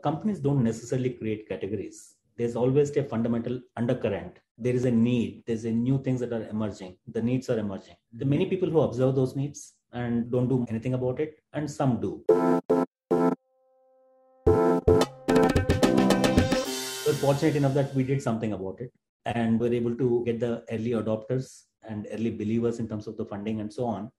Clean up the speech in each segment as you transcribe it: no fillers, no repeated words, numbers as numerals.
companies don't necessarily create categories. There's always a fundamental undercurrent. There is a need. There's a new things that are emerging. The needs are emerging. There are many people who observe those needs and don't do anything about it, and some do. We're fortunate enough that we did something about it, and we're able to get the early adopters and early believers in terms of the funding and so on.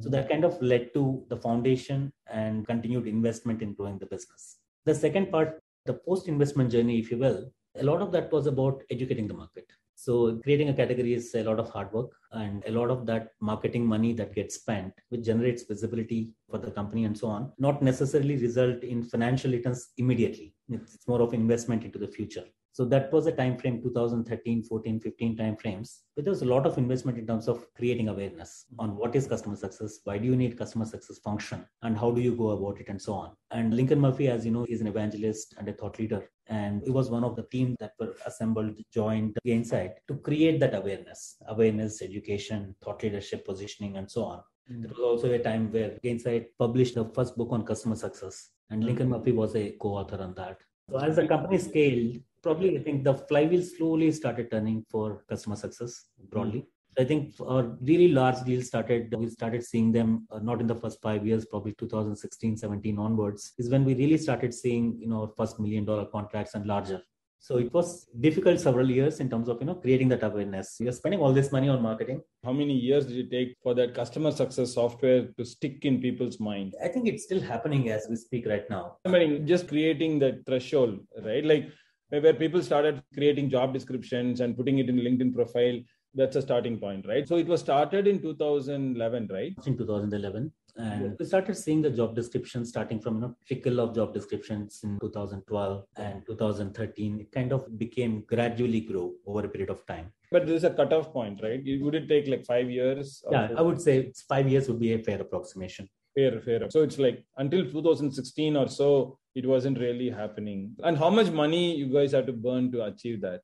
So that kind of led to the foundation and continued investment in growing the business. The second part, the post-investment journey, if you will, a lot of that was about educating the market. So creating a category is a lot of hard work, and a lot of that marketing money that gets spent, which generates visibility for the company and so on, not necessarily result in financial returns immediately. It's more of investment into the future. So that was a time frame, 2013, 14, 15 time frames, where there was a lot of investment in terms of creating awareness on what is customer success, why do you need customer success function, and how do you go about it, and so on. And Lincoln Murphy, as you know, is an evangelist and a thought leader. And he was one of the team that were assembled, joined Gainsight to create that awareness, education, thought leadership, positioning, and so on. There was also a time where Gainsight published the first book on customer success, and Lincoln Murphy was a co-author on that. So as the company scaled, probably I think the flywheel slowly started turning for customer success broadly. I think our really large deals we started seeing them not in the first 5 years, probably 2016, 17 onwards, is when we really started seeing, our first $1 million contracts and larger. So it was difficult several years in terms of, creating that awareness. We are spending all this money on marketing. How many years did it take for that customer success software to stick in people's mind? I think it's still happening as we speak right now. I mean, just creating that threshold, right? Like where people started creating job descriptions and putting it in LinkedIn profile, that's a starting point, right? So it was started in 2011, right? In 2011. And we started seeing the job descriptions starting from, trickle of job descriptions in 2012 and 2013. It kind of became gradually grow over a period of time. But there's a cutoff point, right? Would it take like 5 years? Yeah, I would say 5 years would be a fair approximation. Fair. So it's like until 2016 or so, it wasn't really happening. And how much money you guys had to burn to achieve that?